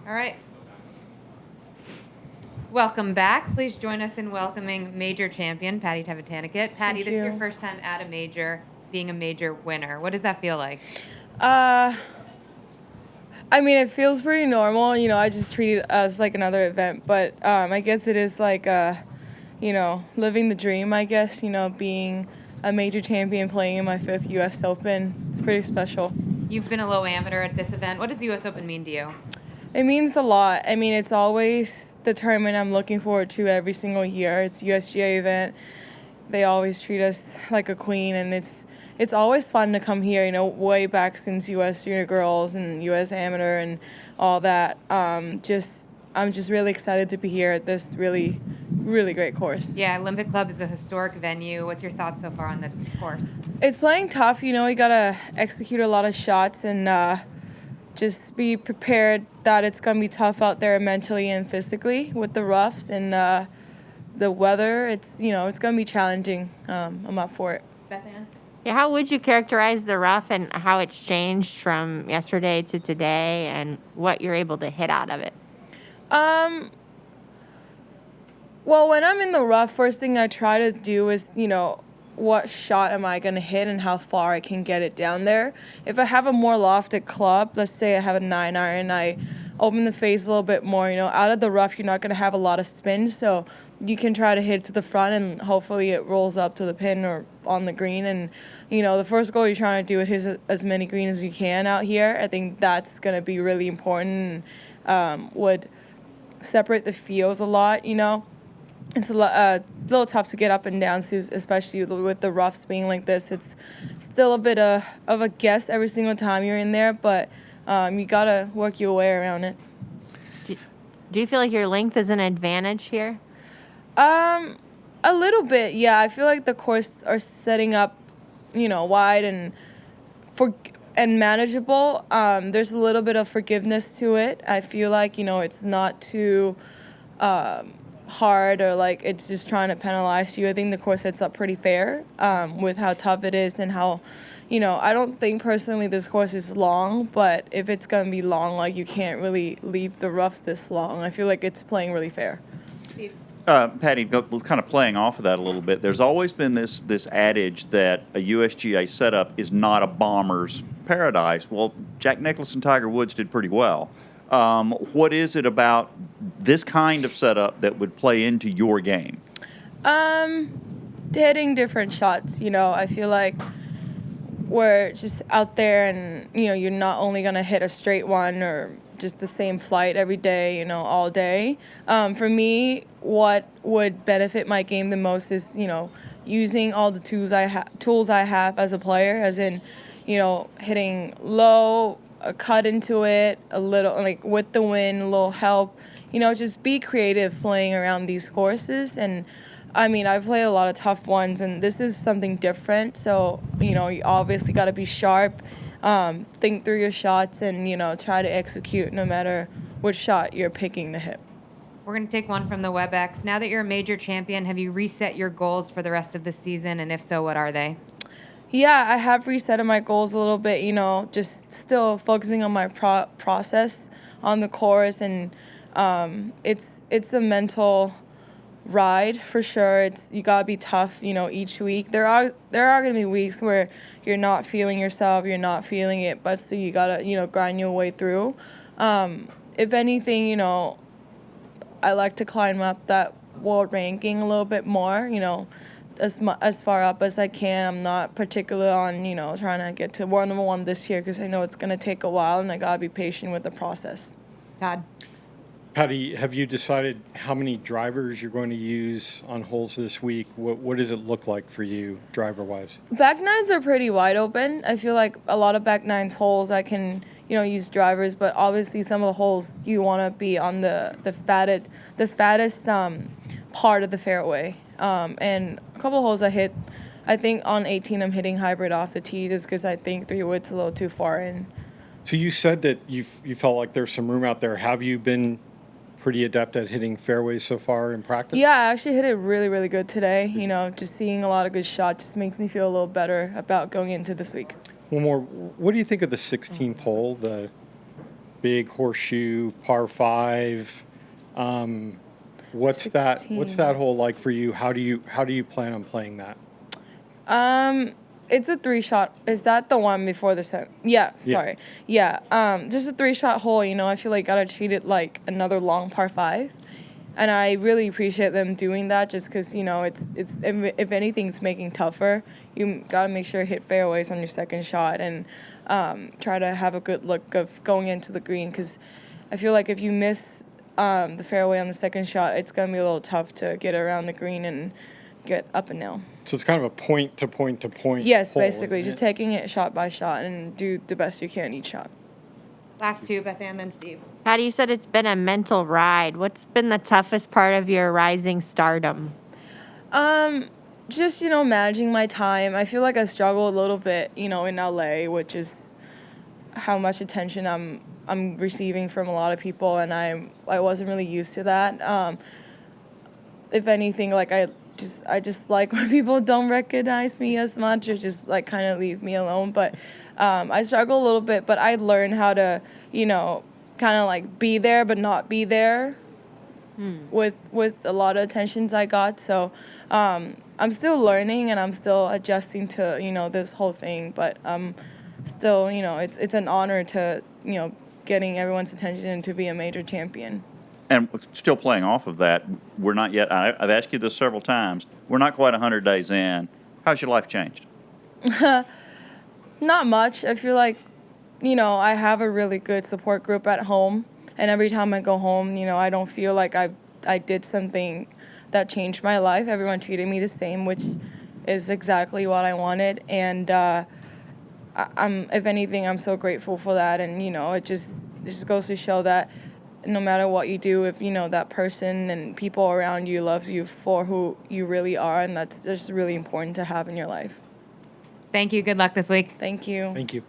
All right. Welcome back. Please join us in welcoming major champion Patty Tavatanakit. Patty, this is your first time at a major, being a major winner. What does that feel like? I mean, it feels pretty normal. I just treat it as like another event, but I guess it is like, living the dream, I guess, being a major champion playing in my 5th U.S. Open. It's pretty special. You've been a low amateur at this event. What does the U.S. Open mean to you? It means a lot. I mean, it's always the tournament I'm looking forward to every single year. It's a USGA event. They always treat us like a queen, and it's always fun to come here, way back since U.S. Junior Girls and U.S. Amateur and all that. I'm just really excited to be here at this really, really great course. Yeah, Olympic Club is a historic venue. What's your thoughts so far on the course? It's playing tough. You got to execute a lot of shots and just be prepared that it's going to be tough out there mentally and physically with the roughs and the weather. It's going to be challenging. I'm up for it. Bethan? Yeah, how would you characterize the rough and how it's changed from yesterday to today and what you're able to hit out of it? Well, when I'm in the rough, first thing I try to do is, what shot am I going to hit and how far I can get it down there. If I have a more lofted club, let's say I have a 9-iron, I open the face a little bit more. Out of the rough, you're not going to have a lot of spin, so you can try to hit to the front and hopefully it rolls up to the pin or on the green. And, the first goal you're trying to do is hit as many greens as you can out here. I think that's going to be really important and would separate the fields a lot, It's a little tough to get up and down, especially with the roughs being like this. It's still a bit of a guess every single time you're in there, but you got to work your way around it. Do you feel like your length is an advantage here? A little bit, yeah. I feel like the course are setting up, wide and manageable. There's a little bit of forgiveness to it. I feel like, it's not too hard or like it's just trying to penalize you. I think the course sets up pretty fair with how tough it is and how, I don't think personally this course is long, but if it's going to be long, like you can't really leave the roughs this long. I feel like it's playing really fair. Steve? Patty, kind of playing off of that a little bit, there's always been this adage that a USGA setup is not a bomber's paradise. Well, Jack Nicklaus and Tiger Woods did pretty well. What is it about this kind of setup that would play into your game? Hitting different shots, I feel like we're just out there and, you're not only going to hit a straight one or just the same flight every day, all day. For me, what would benefit my game the most is, using all the tools I have as a player, as in, hitting low, a cut into it, a little, like with the wind, a little help, just be creative playing around these courses. And I mean, I've played a lot of tough ones and this is something different. So, you obviously got to be sharp, think through your shots and, try to execute no matter which shot you're picking to hit. We're going to take one from the WebEx. Now that you're a major champion, have you reset your goals for the rest of the season? And if so, what are they? Yeah, I have reset my goals a little bit, just still focusing on my process on the course. And it's a mental ride for sure. You got to be tough, each week. There are going to be weeks where you're not feeling yourself, you're not feeling it, but so you got to, grind your way through. If anything, I like to climb up that world ranking a little bit more, as far up as I can. I'm not particular on, trying to get to number one this year because I know it's going to take a while and I got to be patient with the process. Todd? Patty, have you decided how many drivers you're going to use on holes this week? What does it look like for you driver-wise? Back nines are pretty wide open. I feel like a lot of back nines holes I can, use drivers, but obviously some of the holes you want to be on the fattest part of the fairway. And a couple of holes I hit, I think on 18 I'm hitting hybrid off the tee just because I think 3 wood's a little too far in. So you said that you felt like there's some room out there. Have you been pretty adept at hitting fairways so far in practice? Yeah, I actually hit it really, really good today. Just seeing a lot of good shots just makes me feel a little better about going into this week. One more. What do you think of the 16th hole, the big horseshoe, par 5. What's that 16. hole like for you? How do you plan on playing that? It's a 3-shot. Is that the one before the set? Yeah, Yeah. sorry. Yeah. Just a 3-shot hole, you know, I feel like gotta treat it like another long par 5. And I really appreciate them doing that just because, you know, it's if anything's making tougher, you gotta make sure to hit fairways on your second shot and try to have a good look of going into the green because I feel like if you miss the fairway on the second shot, it's gonna be a little tough to get around the green and get up and down. So it's kind of a point to point to point. Yes, hole, basically, isn't just it? taking it shot by shot and do the best you can each shot. Last two, Beth Ann, then Steve. Patty, you said it's been a mental ride. What's been the toughest part of your rising stardom? Just, you know, managing my time. I feel like I struggle a little bit, you know, in LA, which is how much attention I'm receiving from a lot of people, and I wasn't really used to that. If anything, like I just like when people don't recognize me as much or just like kind of leave me alone. But I struggle a little bit, but I learned how to, you know, kind of like be there but not be there with a lot of attentions I got. So I'm still learning and I'm still adjusting to, you know, this whole thing. But still, you know, it's an honor to, you know, getting everyone's attention and to be a major champion. And still playing off of that, we're not yet, I've asked you this several times, we're not quite 100 days in. How's your life changed? Not much. I feel like, you know, I have a really good support group at home. And every time I go home, you know, I don't feel like I did something that changed my life. Everyone treated me the same, which is exactly what I wanted. And if anything, I'm so grateful for that. And, you know, it just goes to show that no matter what you do, if, you know, that person and people around you loves you for who you really are. And that's just really important to have in your life. Thank you. Good luck this week. Thank you. Thank you.